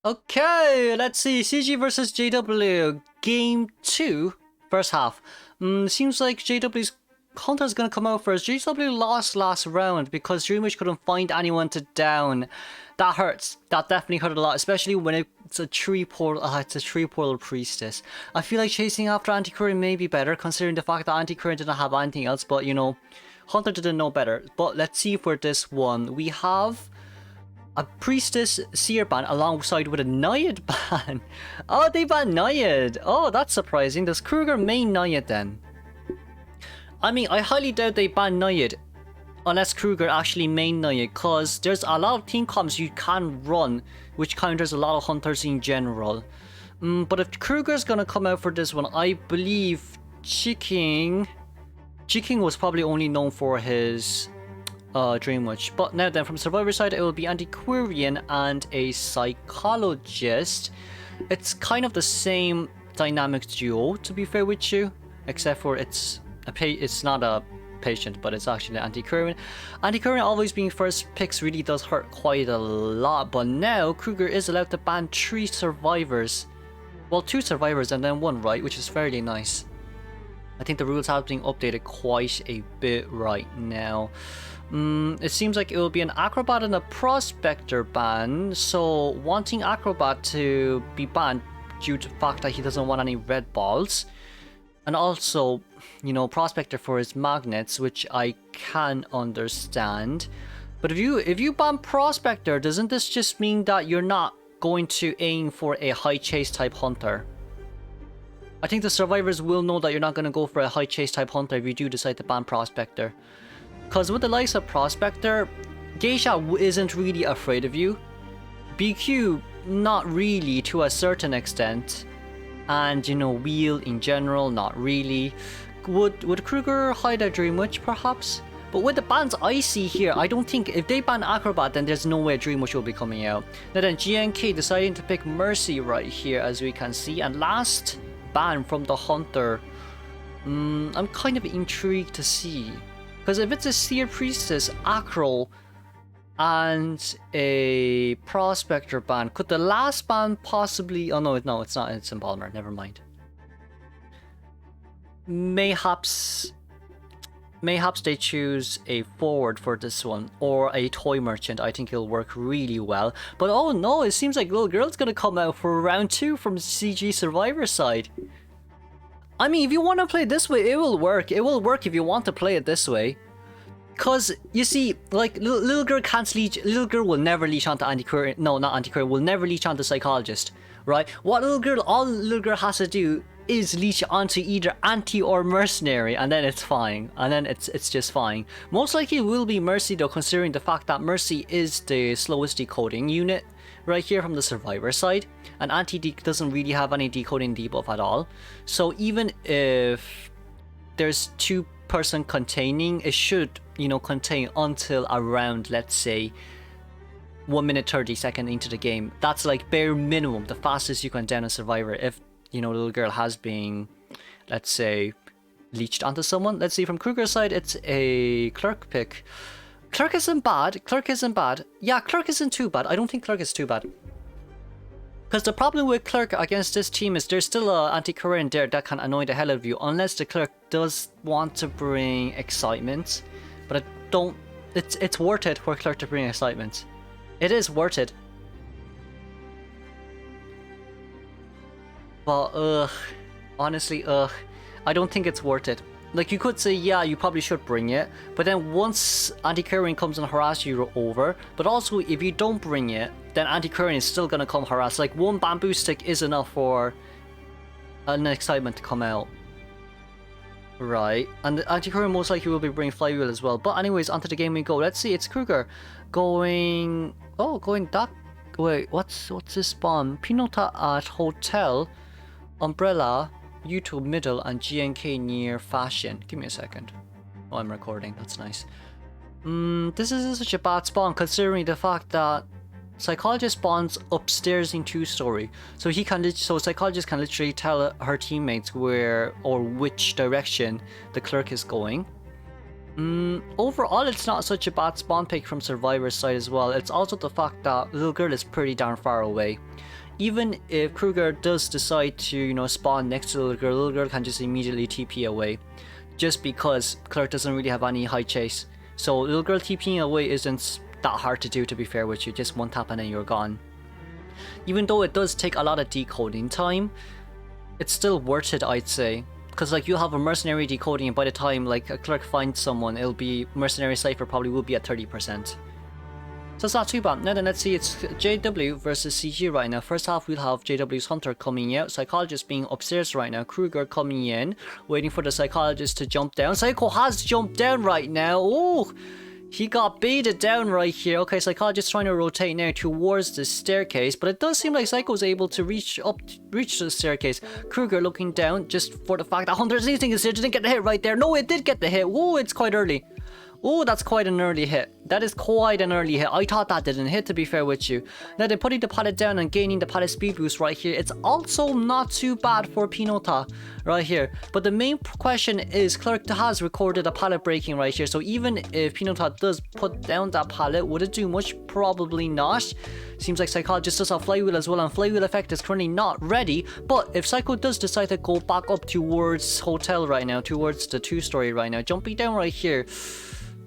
Okay, let's see. CG versus JW. Game 2, first half. Seems like JW's Hunter's gonna come out first. JW lost last round because Dreamwitch couldn't find anyone to down. That hurts. That definitely hurt a lot, especially when it's a tree portal. It's a tree portal priestess. I feel like chasing after Anti-Current may be better, considering the fact that Anti-Current didn't have anything else. But you know, Hunter didn't know better. But let's see for this one. We have a Priestess Seer ban alongside with a Naiad ban. Oh, they ban Naiad. Oh, that's surprising. Does Kruger main Naiad then? I mean, I highly doubt they ban Naiad unless Kruger actually main Naiad, because there's a lot of team comps you can run which counters a lot of hunters in general. But if Kruger's gonna come out for this one, I believe Chiking was probably only known for his Dreamwitch. But now then, from Survivor side, it will be Antiquarian and a Psychologist. It's kind of the same dynamic duo, to be fair with you, except for it's not a patient, but it's actually Antiquarian. Antiquarian always being first picks really does hurt quite a lot, but now Kruger is allowed to ban 3 survivors. Well, 2 survivors and then 1, right? Which is fairly nice. I think the rules have been updated quite a bit right now. It seems like it will be an Acrobat and a Prospector ban, so wanting Acrobat to be banned due to the fact that he doesn't want any red balls. And also, you know, Prospector for his magnets, which I can understand. But if you ban Prospector, doesn't this just mean that you're not going to aim for a high chase type hunter? I think the survivors will know that you're not going to go for a high chase type hunter if you do decide to ban Prospector. Because with the likes of Prospector, Geisha isn't really afraid of you. BQ, not really to a certain extent. And, you know, Wheel in general, not really. Would Kruger hide a Dreamwitch, perhaps? But with the bans I see here, I don't think if they ban Acrobat, then there's no way Dreamwitch will be coming out. Now then, GNK deciding to pick Mercy right here, as we can see. And last ban from the Hunter. I'm kind of intrigued to see. Because if it's a Seer Priestess, Acro, and a Prospector ban, could the last ban possibly... Oh no, it's not. It's Embalmer. Never mind. Mayhaps they choose a forward for this one, or a toy merchant. I think it'll work really well. But oh no, it seems like Little Girl's gonna come out for round 2 from CG Survivor side. I mean, if you want to play it this way, it will work. It will work if you want to play it this way. Cause you see, like Little Girl can't leech. Little Girl will never leech onto Antiquarian. No, not Antiquarian. Will never leech onto Psychologist, right? All Little Girl has to do is leech onto either Anti or Mercenary, and then it's fine. And then it's just fine. Most likely it will be Mercy though, considering the fact that Mercy is the slowest decoding unit right here from the Survivor side, and Anti doesn't really have any decoding debuff at all. So even if there's 2-person containing, it should, you know, contain until around, let's say, 1 minute 30 seconds into the game. That's like bare minimum, the fastest you can down a survivor if, you know, Little Girl has been, let's say, leeched onto someone. Let's see, from Kruger's side, it's a Clerk pick. Clerk isn't bad. Yeah, Clerk isn't too bad. I don't think Clerk is too bad. Because the problem with Clerk against this team is there's still an Anti-Current there that can annoy the hell out of you, unless the Clerk does want to bring excitement. But I don't... It's worth it for Clerk to bring excitement. It is worth it. But, honestly, I don't think it's worth it. Like, you could say, yeah, you probably should bring it, but then once Anti-Current comes and harass you, you're over. But also, if you don't bring it, then Anti-Current is still gonna come harass. Like, 1 bamboo stick is enough for an excitement to come out. Right, and the Anti-Current most likely will be bringing Flywheel as well. But anyways, onto the game we go. Let's see, it's Kruger going... Oh, going that... Wait, what's this spawn? Pinota at Hotel, Umbrella, YouTube middle, and GNK near Fashion. Give me a second. Oh, I'm recording. That's nice. This isn't such a bad spawn considering the fact that Psychologist spawns upstairs in 2-story, so Psychologist can literally tell her teammates where or which direction the Clerk is going. Overall, it's not such a bad spawn pick from Survivor's side as well. It's also the fact that Little Girl is pretty darn far away. Even if Kruger does decide to, you know, spawn next to Little Girl can just immediately TP away. Just because Clerk doesn't really have any high chase. So Little Girl TPing away isn't that hard to do, to be fair with you. Just one tap and then you're gone. Even though it does take a lot of decoding time, it's still worth it, I'd say. Because like you have a mercenary decoding, and by the time like a Clerk finds someone, it'll be mercenary cipher probably will be at 30%. So it's not too bad. Now then, let's see, it's JW versus CG right now. First half we'll have JW's Hunter coming out, Psychologist being upstairs right now, Kruger coming in, waiting for the Psychologist to jump down. Psycho has jumped down right now. Oh, he got baited down right here. Okay, Psychologist trying to rotate now towards the staircase, but it does seem like Psycho's able to reach the staircase. Kruger looking down just for the fact that Hunter's instinct is there, didn't get the hit right there. No, it did get the hit. Whoa, it's quite early. Oh, that's quite an early hit. That is quite an early hit. I thought that didn't hit, to be fair with you. Now then, putting the pallet down and gaining the pallet speed boost right here. It's also not too bad for Pinota right here. But the main question is, Clerk has recorded a pallet breaking right here. So even if Pinota does put down that pallet, would it do much? Probably not. Seems like Psychologist does have Flywheel as well, and Flywheel effect is currently not ready. But if Psycho does decide to go back up towards Hotel right now, towards the 2-story right now, jumping down right here.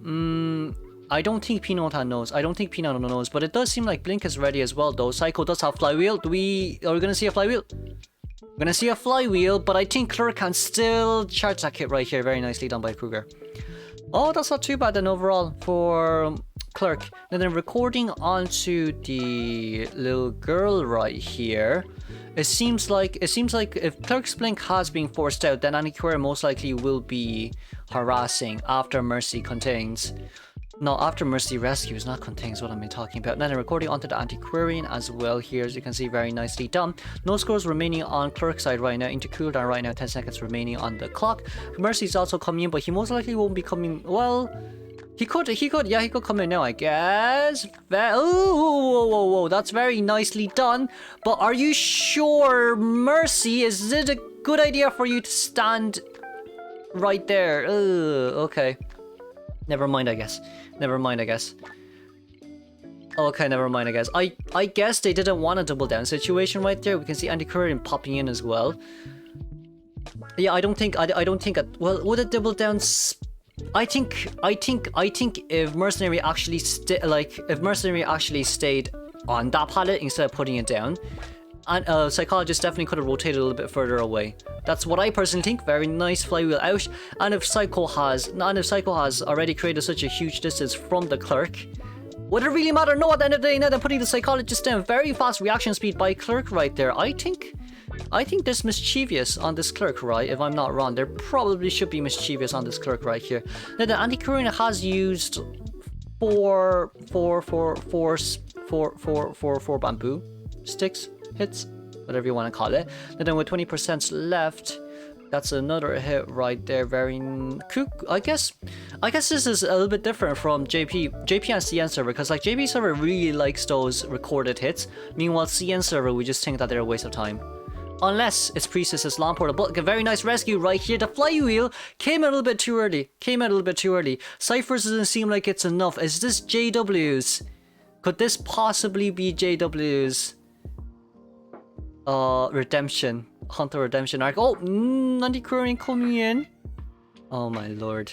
I don't think Pinota knows. I don't think Pinota knows, but it does seem like Blink is ready as well though. Psycho does have Flywheel. Are we gonna see a Flywheel? We're gonna see a Flywheel, but I think Clerk can still charge that kit right here. Very nicely done by Kruger. Oh, that's not too bad then overall for Clerk. And then recording onto the Little Girl right here. It seems like if Clerk's Blink has been forced out, then Antiquarian most likely will be harassing after Mercy contains. No, after Mercy rescues, not contains, what am I talking about? Now then, recording onto the Antiquarian as well here, as you can see, very nicely done. No scores remaining on Clerk's side right now, into cooldown right now, 10 seconds remaining on the clock. Mercy's also coming in, but he most likely won't be coming, well... He could come in now, I guess. Whoa, that's very nicely done. But are you sure, Mercy, is it a good idea for you to stand right there? Okay. Never mind, I guess. Okay, never mind, I guess. I guess they didn't want a double down situation right there. We can see Antiquarian popping in as well. Yeah, I don't think, well, would a double down... I think if Mercenary actually stayed on that pallet instead of putting it down, and Psychologist definitely could have rotated a little bit further away. That's what I personally think. Very nice Flywheel out. And if Psycho has already created such a huge distance from the Clerk, would it really matter? No, at the end of the day, now they're putting the Psychologist down. Very fast reaction speed by Clerk right there. I think there's mischievous on this Clerk, right? If I'm not wrong, there probably should be mischievous on this Clerk right here. Now the Antiquarian has used four bamboo sticks, hits, whatever you want to call it. And then with 20% left, that's another hit right there. Very I guess this is a little bit different from JP and CN server, because like JP server really likes those recorded hits. Meanwhile CN server, we just think that they're a waste of time. Unless it's Priestess's Lawn Portal. But a very nice rescue right here. The Flywheel came out a little bit too early. Cyphers doesn't seem like it's enough. Is this JW's? Could this possibly be JW's redemption? Hunter redemption arc. Oh, Antiquarian coming in. Oh my lord.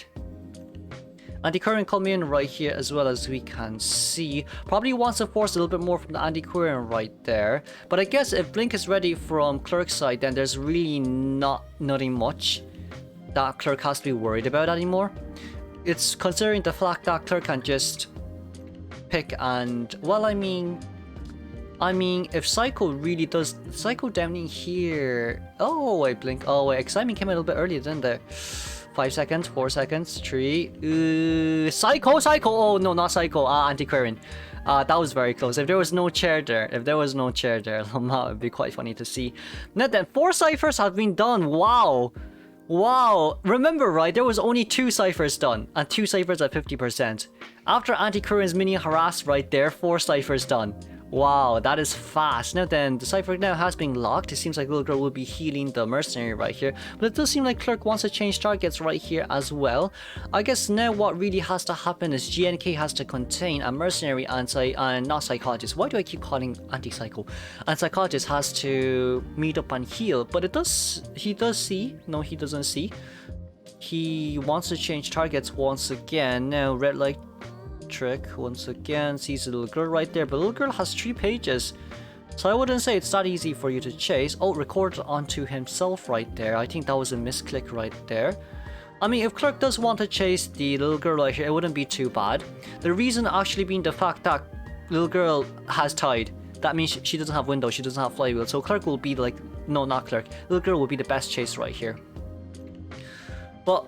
Antiquarian coming in right here as well, as we can see. Probably wants to force a little bit more from the Antiquarian right there. But I guess if Blink is ready from Clerk's side, then there's really nothing much that Clerk has to be worried about anymore. It's considering the fact that Clerk can just pick and... Well, I mean, if Psycho really does... Psycho down in here... Oh, wait, Blink. Oh, wait, Excitement came a little bit earlier, didn't there? 5 seconds, 4 seconds, 3... Psycho! Oh, no, not Psycho. Antiquarian. That was very close. If there was no chair there, that would be quite funny to see. Now then, 4 ciphers have been done. Wow. Remember, right, there was only 2 ciphers done, and 2 ciphers at 50%. After Antiquarian's mini harass right there, 4 ciphers done. Wow, that is fast. Now then, the Cypher now has been locked. It seems like Little Girl will be healing the Mercenary right here. But it does seem like Clerk wants to change targets right here as well. I guess now what really has to happen is GNK has to contain a Mercenary and not Psychologist. Why do I keep calling Anti-Psycho? And Psychologist has to meet up and heal. But he does see. No, he doesn't see. He wants to change targets once again. Now, Red Light Trick once again sees a Little Girl right there, but Little Girl has 3 pages, so I wouldn't say it's that easy for you to chase. Oh, record onto himself right there. I think that was a misclick right there. I mean, if Clerk does want to chase the Little Girl right here, it wouldn't be too bad. The reason actually being the fact that Little Girl has Tide. That means she doesn't have Window, she doesn't have Flywheel, so Clerk will be like, no, not Clerk, Little Girl will be the best chase right here. But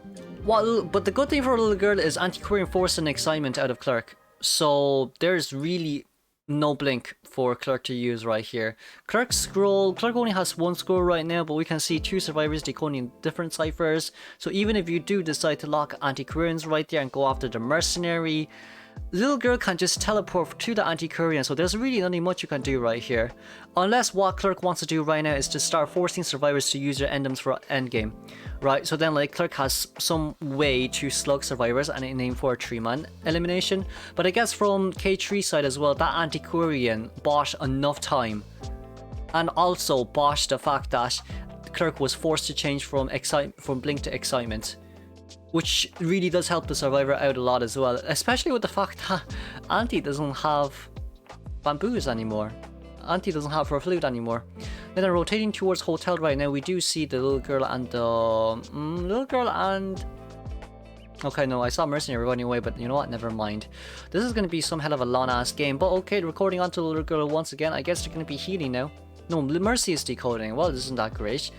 the good thing for a Little Girl is Antiquarian forced an excitement out of Clerk. So there's really no blink for Clerk to use right here. Clerk only has 1 scroll right now, but we can see 2 survivors decoding different ciphers. So even if you do decide to lock Antiquarians right there and go after the Mercenary, Little Girl can just teleport to the Antiquarian, so there's really nothing much you can do right here. Unless what Clerk wants to do right now is to start forcing survivors to use their endems for endgame. Right, so then like Clerk has some way to slug survivors and aim for a 3-man elimination. But I guess from K3 side as well, that Antiquarian bought enough time. And also bought the fact that Clerk was forced to change from blink to excitement, which really does help the survivor out a lot as well, especially with the fact that Anti doesn't have bamboos anymore. Anti doesn't have her flute anymore. Then rotating towards Hotel right now, we do see the Little Girl and the... Okay, no, I saw Mercenary running away, but you know what? Never mind. This is going to be some hell of a long-ass game, but okay, recording onto Little Girl once again. I guess they're going to be healing now. No, Mercy is decoding. Well, isn't that great?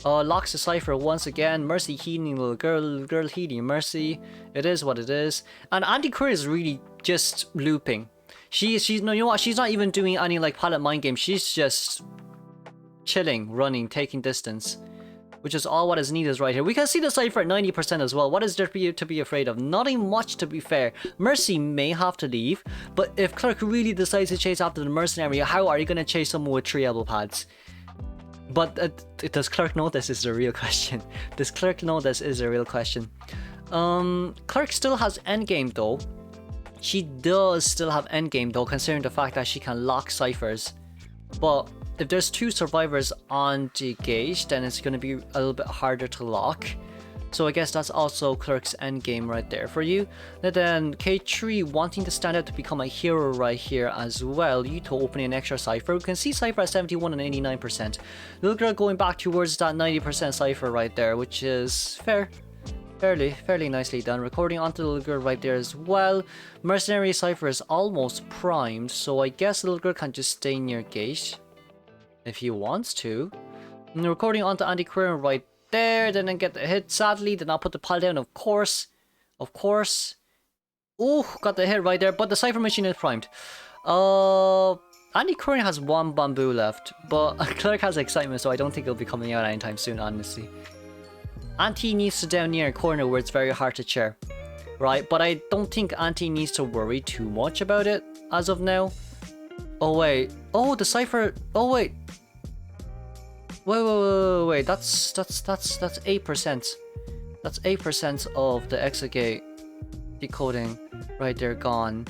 Locks the cipher once again. Mercy healing Little Girl healing Mercy. It is what it is. And Antiquarian is really just looping. She's no, you know what? She's not even doing any like pilot mind game. She's just chilling, running, taking distance, which is all what is needed right here. We can see the cipher at 90% as well. What is there to be afraid of? Nothing much, to be fair. Mercy may have to leave, but if Clerk really decides to chase after the Mercenary, how are you going to chase someone with 3 elbow pads? But does Clerk know this is the real question? Does Clerk know this is the real question? Clerk still has endgame though. She does still have endgame though, considering the fact that she can lock ciphers. But if there's 2 survivors on the gauge, then it's going to be a little bit harder to lock. So I guess that's also Clerk's endgame right there for you. And then K3 wanting to stand out to become a hero right here as well. Yuto opening an extra cipher. We can see cipher at 71 and 89%. Little Girl going back towards that 90% cipher right there, which is fair. Fairly nicely done. Recording onto Little Girl right there as well. Mercenary cipher is almost primed, so I guess Little Girl can just stay near gauge if he wants to. And recording onto Antiquarian right there, then get the hit sadly, then I'll put the pile down, of course. Oh, got the hit right there, but the cipher machine is primed. Antiquarian has 1 bamboo left, but Clerk has excitement, so I don't think it'll be coming out anytime soon, honestly. Anti needs to down near a corner where it's very hard to chair, right? But I don't think Anti needs to worry too much about it as of now. Oh wait, oh the cipher, oh wait. Wait, that's 8%. That's 8% of the exagate decoding right there gone.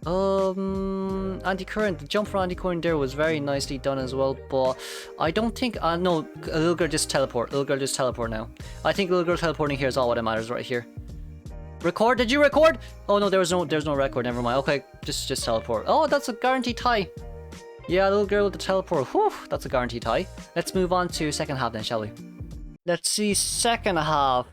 Anti-current, the jump for anti-current there was very nicely done as well, but I don't think, no, Little Girl just teleport. Little Girl just teleport now. I think Little Girl teleporting here is all what matters right here. Record, did you record? Oh no, there's no record, never mind. Okay, just teleport. Oh, that's a guaranteed tie. Yeah, Little Girl with the teleport. Whew, that's a guaranteed tie. Let's move on to second half then, shall we? Let's see second half.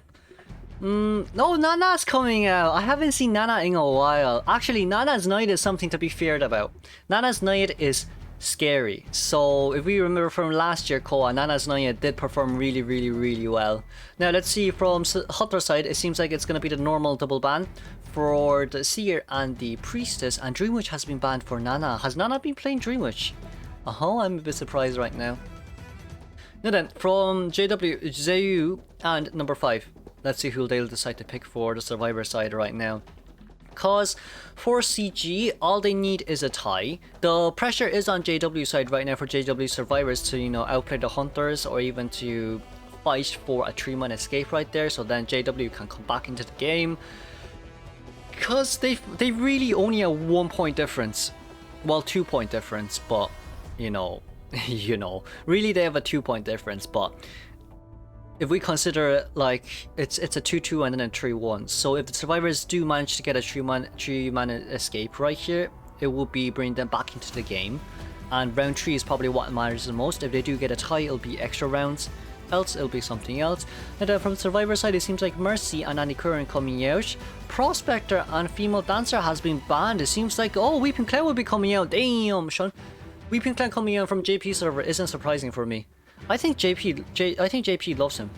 No, Nana's coming out. I haven't seen Nana in a while. Actually, Nana's Night is something to be feared about. Nana's Night is scary. So, if we remember from last year COA, Nana's Night did perform really well. Now, let's see from Hunter's side, it seems like it's going to be the normal double ban for the Seer and the Priestess, and Dream Witch has been banned for Nana. Has Nana been playing Dream Witch? I'm a bit surprised right now. Now then, from JW, Zayu and number 5. Let's see who they'll decide to pick for the Survivor side right now. Because for CG, all they need is a tie. The pressure is on JW side right now for JW survivors to, you know, outplay the hunters or even to fight for a 3-man escape right there, so then JW can come back into the game. Because they really only have 1 point difference. Well, 2 point difference, but you know, really they have a 2 point difference, but if we consider it like it's a 2-2 and then a 3-1, so if the survivors do manage to get a 3-man escape right here, it will be bringing them back into the game, and round 3 is probably what matters the most. If they do get a tie, it'll be extra rounds, else it'll be something else. And then from the survivor side, it seems like Mercy and Andy Curran coming out. Prospector and Female Dancer has been banned. It seems like, oh, Weeping Clown will be coming out. Damn, Sean. Weeping Clown coming out from JP server isn't surprising for me. I think JP loves him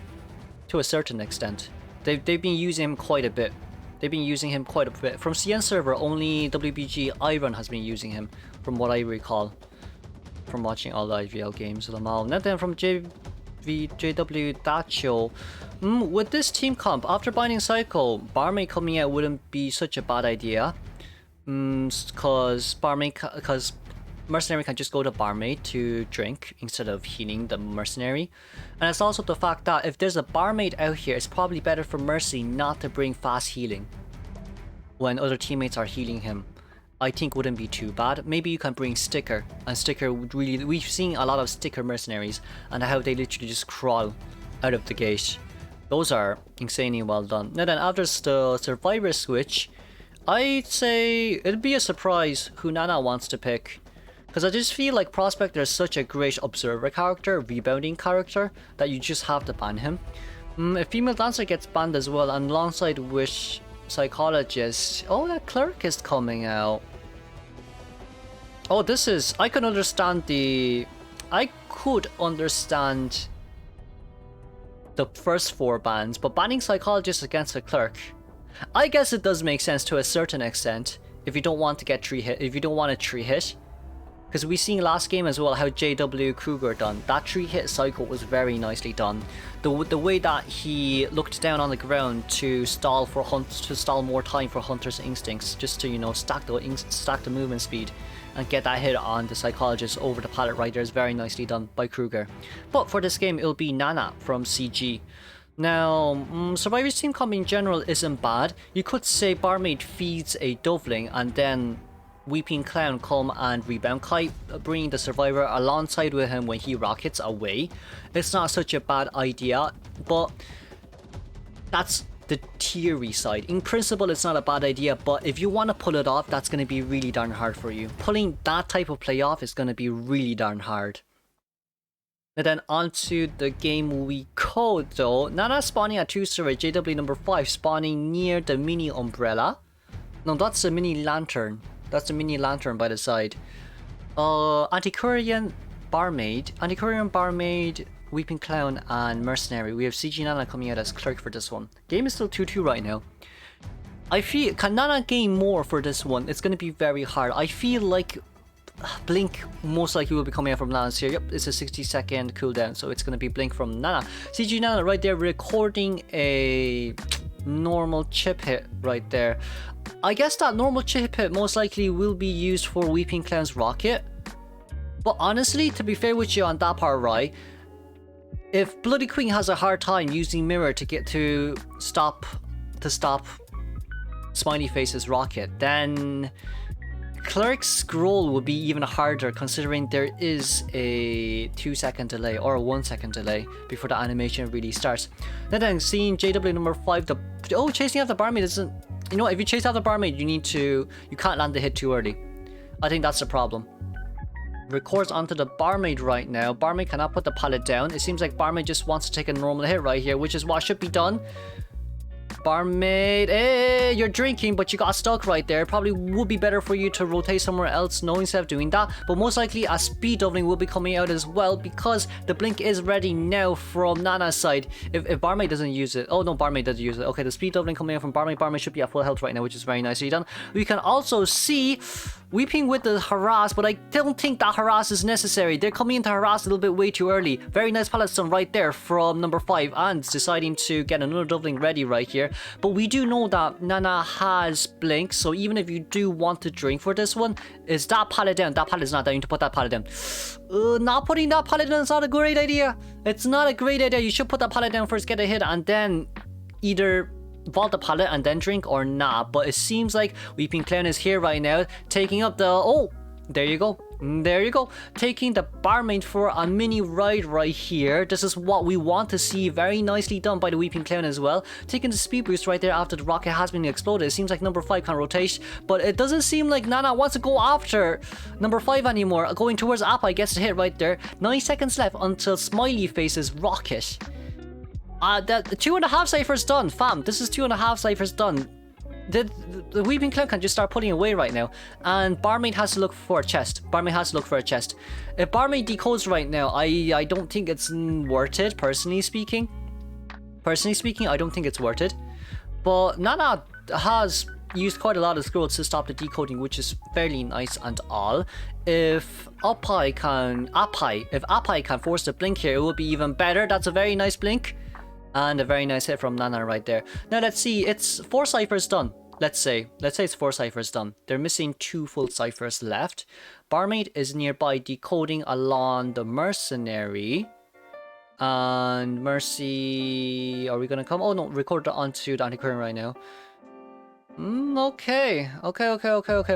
to a certain extent. They've been using him quite a bit. From CN server, only WBG Iron has been using him, from what I recall, from watching all the IVL games of them all. And then from JW Dacho, with this team comp, after binding Cycle, Barmaid coming out wouldn't be such a bad idea. Because Mercenary can just go to Barmaid to drink instead of healing the Mercenary. And it's also the fact that if there's a Barmaid out here, it's probably better for Mercy not to bring fast healing when other teammates are healing him. I think wouldn't be too bad. Maybe you can bring Sticker, and Sticker would really... We've seen a lot of Sticker mercenaries and how they literally just crawl out of the gate. Those are insanely well done. Now then, after the Survivor switch, I'd say it'd be a surprise who Nana wants to pick. Because I just feel like Prospector is such a great observer character, rebounding character, that you just have to ban him. If Female Dancer gets banned as well, and alongside with Psychologist... Oh, that Clerk is coming out. Oh, this is... I could understand the first 4 bans, but banning Psychologist against a Clerk, I guess it does make sense to a certain extent if you don't want to get 3-hit, if you don't want a 3-hit. Because we seen last game as well how JW Kruger done. That 3-hit cycle was very nicely done. The way that he looked down on the ground to stall more time for Hunter's Instincts, just to, you know, stack the movement speed and get that hit on the Psychologist over the pallet right there is very nicely done by Kruger. But for this game, it'll be Nana from CG. Now, Survivor's team comp in general isn't bad. You could say Barmaid feeds a Doveling and then Weeping Clown come and rebound kite, bringing the Survivor alongside with him when he rockets away. It's not such a bad idea, but that's the theory side. In principle, it's not a bad idea, but if you want to pull it off, that's going to be really darn hard for you. Pulling that type of play off is going to be really darn hard. And then onto the game we go though. Nana spawning at 2 server, JW number 5 spawning near the mini umbrella. No, that's a mini lantern. That's a mini lantern by the side. Antiquarian Barmaid, Weeping Clown, and Mercenary. We have CG Nana coming out as Clerk for this one. Game is still 2-2 right now. I feel, can Nana gain more for this one? It's going to be very hard. I feel like Blink most likely will be coming out from Nana's here. Yep, it's a 60-second cooldown, so it's going to be Blink from Nana. CG Nana right there recording a normal chip hit right there. I guess that normal chip hit most likely will be used for Weeping Clown's rocket. But honestly, to be fair with you on that part, right? If Bloody Queen has a hard time using Mirror to stop Smiley Face's rocket, then Clerk's scroll will be even harder, considering there is a 2-second delay or a 1-second delay before the animation really starts. Then seeing JW number 5, chasing after Barmaid isn't... You know, if you chase after Barmaid, you can't land the hit too early. I think that's the problem. Records onto the Barmaid right now. Barmaid cannot put the pallet down. It seems like Barmaid just wants to take a normal hit right here, which is what should be done. Barmaid, hey, you're drinking, but you got stuck right there. Probably would be better for you to rotate somewhere else, no, instead of doing that. But most likely a speed doubling will be coming out as well, because the blink is ready now from Nana's side. If Barmaid doesn't use it, oh no, Barmaid doesn't use it. Okay, the speed doubling coming out from Barmaid. Barmaid should be at full health right now, which is very nicely done. We can also see Weeping with the harass, but I don't think that harass is necessary. They're coming into harass a little bit way too early. Very nice pallet stun right there from number 5, and deciding to get another doubling ready right here. But we do know that Nana has blink, so even if you do want to drink for this one, is that pallet down? That pallet is not down. You need to put that pallet down. Not putting that pallet down is not a great idea. It's not a great idea. You should put that pallet down first, get a hit, and then either vault the pallet and then drink or not. But it seems like Weeping Clown is here right now, taking up the... Oh, there you go. There you go. Taking the barmaid for a mini ride right here. This is what we want to see. Very nicely done by the Weeping Clown as well. Taking the speed boost right there after the rocket has been exploded. It seems like number 5 can rotate, but it doesn't seem like Nana wants to go after number 5 anymore. Going towards Appa gets the hit right there. 9 seconds left until Smiley faces Rocket. The 2.5 ciphers done, fam. This is 2.5 ciphers done. The Weeping Clown can just start putting away right now. And Barmaid has to look for a chest. Barmaid has to look for a chest. If Barmaid decodes right now, I don't think it's worth it, personally speaking. Personally speaking, I don't think it's worth it. But Nana has used quite a lot of scrolls to stop the decoding, which is fairly nice and all. If Appai can force the blink here, it would be even better. That's a very nice blink. And a very nice hit from Nana right there. Now let's see, it's 4 ciphers done. Let's say it's 4 ciphers done. They're missing 2 full ciphers left. Barmaid is nearby decoding along the mercenary. And Mercy, are we gonna come? Oh no, record onto the anti-current right now. Okay.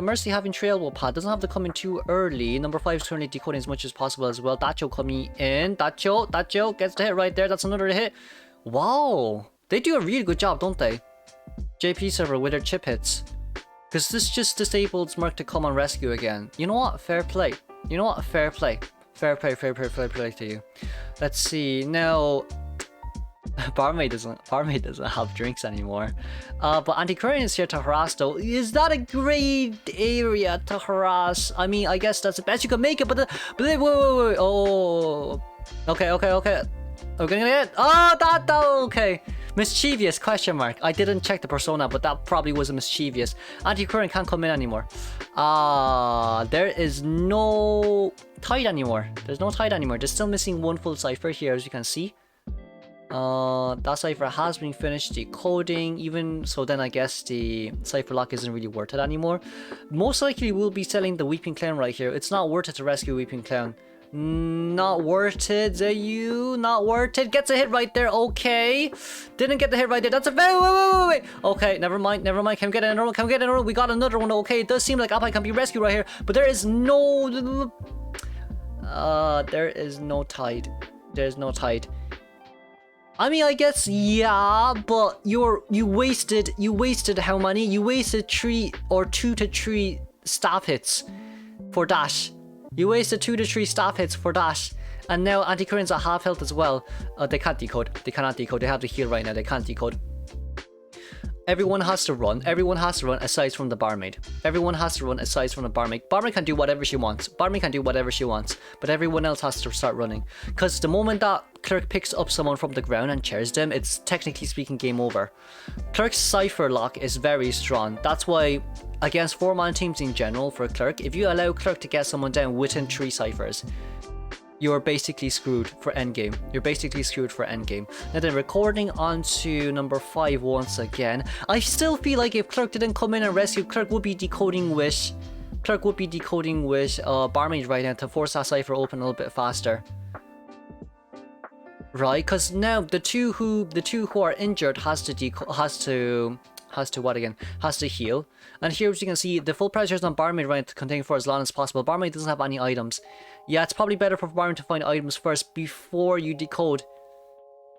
Mercy having trail pad doesn't have to come in too early. Number 5 is currently decoding as much as possible as well. Dacho coming in. Dacho gets the hit right there. That's another hit. Wow, they do a really good job, don't they? JP server with their chip hits. Because this just disables Merc to come and rescue again. You know what? Fair play. You know what? Fair play. Fair play to you. Let's see. Now, Barmaid doesn't have drinks anymore. But Antiquarian is here to harass though. Is that a great area to harass? I mean, I guess that's the best you can make it, but wait. Oh. Okay. We're gonna get it. Oh, that okay. Mischievous question mark. I didn't check the persona, but that probably was a mischievous. Anti-current can't come in anymore. There is no tide anymore. There's no tide anymore. They're still missing 1 full cipher here, as you can see. That cipher has been finished decoding. Even so, then I guess the cipher lock isn't really worth it anymore. Most likely we'll be selling the Weeping Clown right here. It's not worth it to rescue Weeping Clown. Not worth it, Zayu. Not worth it. Gets a hit right there. Okay. Didn't get the hit right there. That's a very... Wait. Okay, never mind. Can we get another one? We got another one. Okay, it does seem like Appai can be rescued right here, but there is no... there is no tide. There's no tide. I mean, I guess, yeah, but you wasted how many? You wasted 2 to 3 staff hits for dash. You wasted 2 to 3 staff hits for dash. And now Anti-Current's at half health as well. They can't decode. They cannot decode. They have to heal right now. They can't decode. Everyone has to run. Everyone has to run aside from the barmaid. Everyone has to run aside from the barmaid. Barmaid can do whatever she wants. But everyone else has to start running. Because the moment that Clerk picks up someone from the ground and chairs them, it's technically speaking game over. Clerk's cipher lock is very strong. That's why against 4-man teams in general for Clerk, if you allow Clerk to get someone down within 3 ciphers, you're basically screwed for endgame. Now then, recording onto number 5 once again. I still feel like if Clerk didn't come in and rescue, Clerk would be decoding with Barmaid right now to force that cipher open a little bit faster. Right, because now the two who are injured has to heal. And here, as you can see, the full pressure is on Barmaid right to contain for as long as possible. Barmaid doesn't have any items. Yeah, it's probably better for Barmaid to find items first before you decode.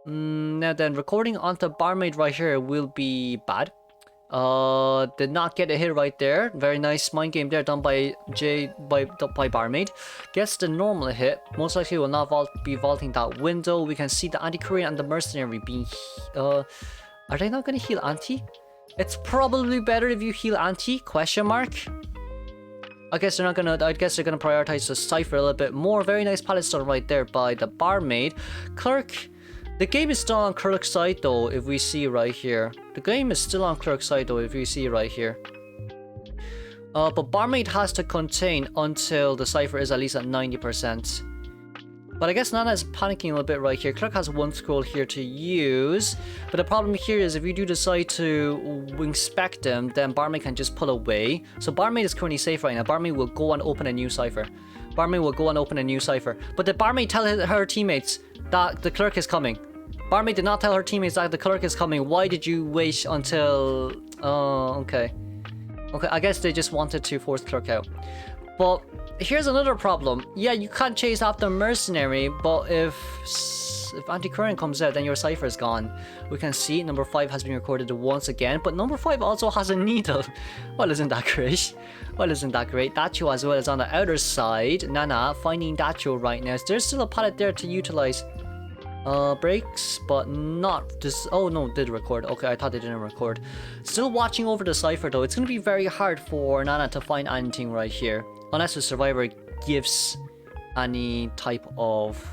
Now then, recording onto Barmaid right here will be bad. Did not get a hit right there. Very nice mind game there done by Barmaid. Gets the normal hit. Most likely will not be vaulting that window. We can see the Anti-Korean and the Mercenary being... are they not going to heal Anti? It's probably better if you heal Anti, question mark. I guess they're gonna prioritize the cipher a little bit more. Very nice pallet stun right there by the Barmaid. Clerk, the game is still on Clerk's side though, if we see right here. But Barmaid has to contain until the cipher is at least at 90%. But I guess Nana is panicking a little bit right here. Clerk has one scroll here to use. But the problem here is if you do decide to inspect them, then Barmaid can just pull away. So Barmaid is currently safe right now. Barmaid will go and open a new cipher. Barmaid will go and open a new cipher. But did Barmaid tell her teammates that the Clerk is coming? Barmaid did not tell her teammates that the Clerk is coming. Why did you wait until... Oh, okay. Okay, I guess they just wanted to force Clerk out. But here's another problem. Yeah, you can't chase after Mercenary, but if Anti-Current comes out, then your cipher is gone. We can see number 5 has been recorded once again, but number 5 also has a needle. Well, isn't that great? Well, isn't that great? Dacho as well is on the outer side. Nana finding Dacho right now. There's still a pallet there to utilize. Breaks, but not this. Oh no, did record. Okay, I thought they didn't record. Still watching over the cipher though. It's gonna be very hard for Nana to find anything right here, unless the survivor gives any type of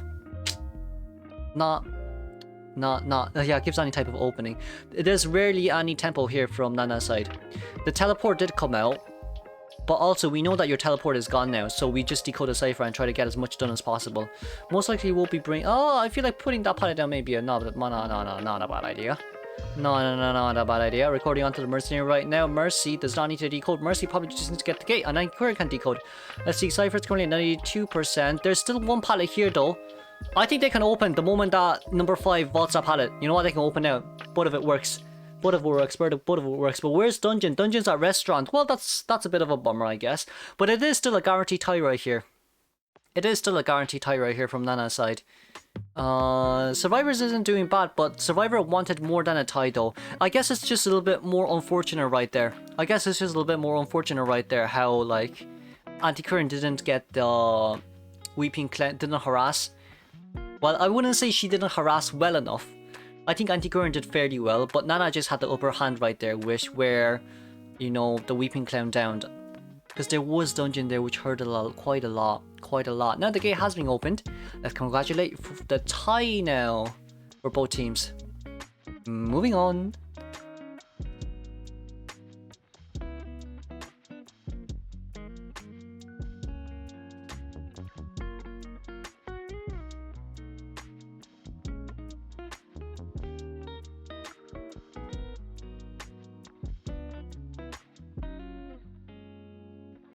gives any type of opening. There's rarely any tempo here from Nana's side. The teleport did come out, but also we know that your teleport is gone now, so we just decode the cipher and try to get as much done as possible. Most likely we'll be bringing... Oh, I feel like putting that pallet down may be not a bad idea. Not a bad idea. Recording onto the Mercenary right now. Mercy does not need to decode. Mercy probably just needs to get the gate, and then Clerk can decode. Let's see, cipher's currently at 92%. There's still one pallet here though. I think they can open the moment that number 5 vaults that pallet. You know what? They can open now. Both of it works. Both of it works. But where's Dungeon? Dungeon's at restaurant. Well, that's a bit of a bummer, I guess. But it is still a guaranteed tie right here. It is still a guaranteed tie right here from Nana's side. Survivors isn't doing bad, but Survivor wanted more than a tie though. I guess it's just a little bit more unfortunate right there. How like Anti-Current didn't get the Weeping Clan, didn't harass. Well, I wouldn't say she didn't harass well enough. I think Anti-Current did fairly well, but Nana just had the upper hand right there, where, you know, the Weeping Clown downed. Because there was Dungeon there, which hurt quite a lot. Now the gate has been opened. Let's congratulate the tie now for both teams. Moving on.